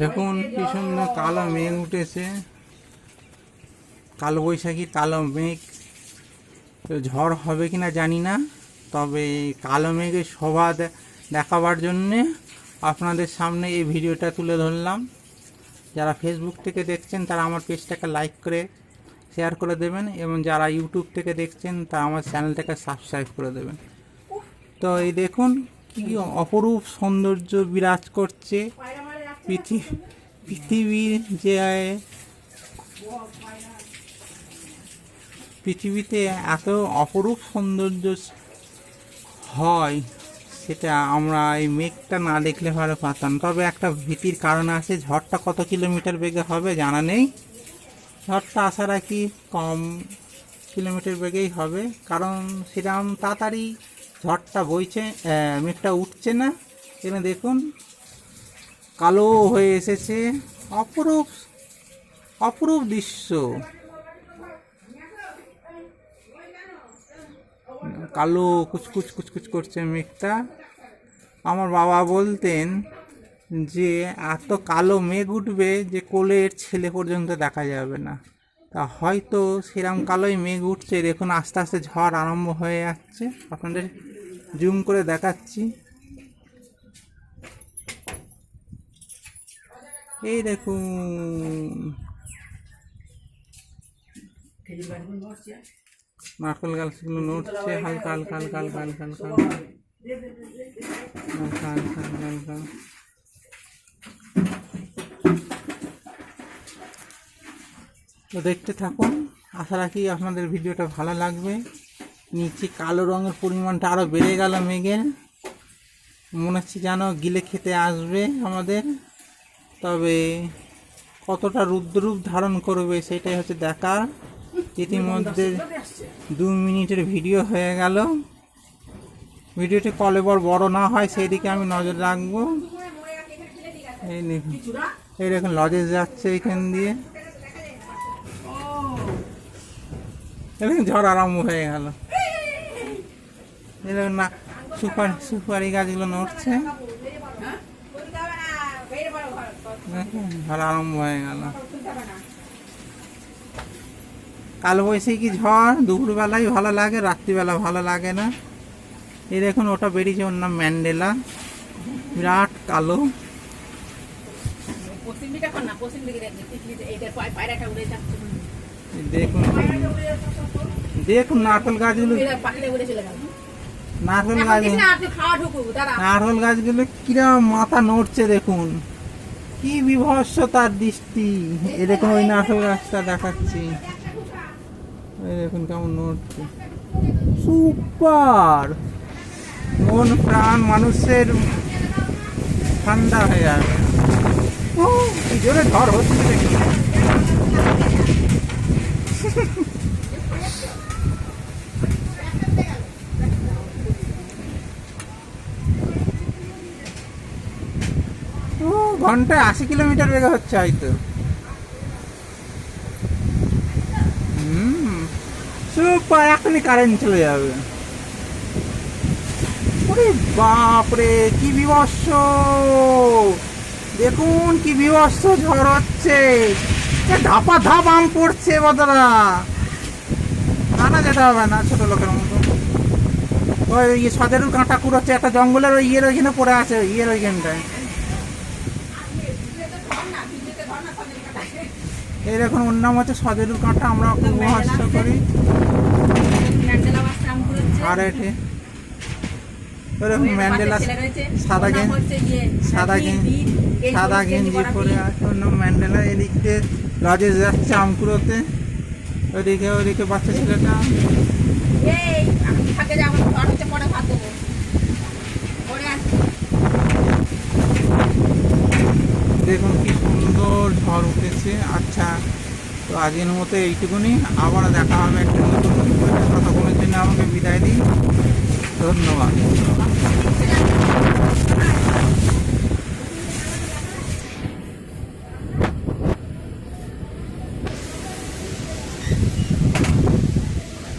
দেখুন পিছনে কালো মেঘ উঠেছে, কালো বৈশাখী কালো মেঘ। ঝড় হবে কিনা জানি না, তবে কালো মেঘের শোভা দেখাবার জন্যে আপনাদের সামনে এই ভিডিওটা তুলে ধরলাম। যারা ফেসবুক থেকে দেখছেন তারা আমার পেজটাকে লাইক করে শেয়ার করে দেবেন, এবং যারা ইউটিউব থেকে দেখছেন তারা আমার চ্যানেলটাকে সাবস্ক্রাইব করে দেবেন। তো এই দেখুন কি অপরূপ সৌন্দর্য বিরাজ করছে পৃথিবীর, যে পৃথিবীতে এত অপরূপ সৌন্দর্য হয় সেটা আমরা এই মেঘটা না দেখলে ভালো পাতাম। তবে একটা ভীতির কারণ আছে, ঝড়টা কত কিলোমিটার বেগে হবে জানা নেই। ঝড়টা আশা রাখি কম কিলোমিটার বেগেই হবে, কারণ সেরকম তাড়াতাড়ি ঝড়টা বইছে, মেঘটা উঠছে না। এখানে দেখুন কালো হয়ে এসেছে, অপরূপ অপরূপ দৃশ্য। কালো কুচকুচ কুচকুচ করছে মেঘটা। আমার বাবা বলতেন যে এত কালো মেঘ উঠবে যে কোলের ছেলে পর্যন্ত দেখা যাবে না। তা হয়তো সেরকম কালোই মেঘ উঠছে। দেখুন আস্তে আস্তে ঝড় আরম্ভ হয়ে যাচ্ছে, আপনাদের জুম করে দেখাচ্ছি। এই দেখুন নারকেল গাছগুলো নড়ছে হালকা হালকা হালকা হালকা হালকা হালকা হালকা হালকা হালকা। তো দেখতে থাকুন, আশা রাখি আপনাদের ভিডিওটা ভালো লাগবে। নিচে কালো রঙের পরিমাণটা আরও বেড়ে গেল মেঘের, মনে হচ্ছে যেন গিলে খেতে আসবে আমাদের। তবে কতটা রুদ্ররূপ ধারণ করবে সেটাই হচ্ছে দেখার। ইতিমধ্যে 2 মিনিটের ভিডিও হয়ে গেল। ভিডিওটি কলে বড় না হয় সেই দিকে আমি নজর রাখবো। এই দেখুন লজেস যাচ্ছে এখান দিয়ে, দেখুন ঝড় আরম্ভ হয়ে গেল। এই দেখুন না সুপারি গাছগুলো নড়ছে, ঝড় আরম্ভ হয়ে গেল। কালবৈশাখী ঝড় দুপুরবেলায় ভালো লাগে, রাত্রিবেলা ভালো লাগে না। এই দেখুন ওটা বেরিয়েছে, ওর নাম ম্যান্ডেলা, বিরাট কালো। দেখুন দেখুন নারকেল গাছগুলো, নারকেল গাছগুলো কিরম মাথা নড়ছে, দেখুন কি বিভৎস তার দৃষ্টি। এ দেখুন ওই নারকেল গাছটা দেখাচ্ছি, দেখুন কেমন নড়ছে। সুপার, মন প্রাণ মানুষের ঠান্ডা হয়ে যাবে। কি জোরে ঝড় হচ্ছে দেখুন। ঘন্টায় 80 কিলোমিটার বেগে হচ্ছে হয়তো। সুপার, এখনই কারেন্ট চলে যাবে। ওরে বাপরে কি বিভৎস, দেখুন কি বিভৎস ঝড় হচ্ছে। ধাপা ধাপ আম পড়ছে বদরা, আনা যেতে হবে না ছোট লোকের মতো। ওই সদেরুর কাঁটা কুড়োচ্ছে, একটা জঙ্গলের ওই ইয়ের ওইখানে পড়ে আছে, ইয়ের ওইখানটায়। এই দেখুন ওর নাম হচ্ছে সদেরুর কাঁটা, আমরা খুব হাস্য করি। আর এটি ম্যান্ডেলা সাদা গেঞ্জি পরে আছে, ওর নাম ম্যান্ডেলা। এদিক দিয়ে লজে যাচ্ছে আমকুড়োতে, ওইদিকে বাচ্চা ছেলেটা। দেখুন কি সুন্দর ঝড় উঠেছে। আচ্ছা, তো আজকের মতো এইটুকুনি, আবার দেখা হবে একটা নতুন ততক্ষণের জন্য আমাকে বিদায় দিই। ধন্যবাদ।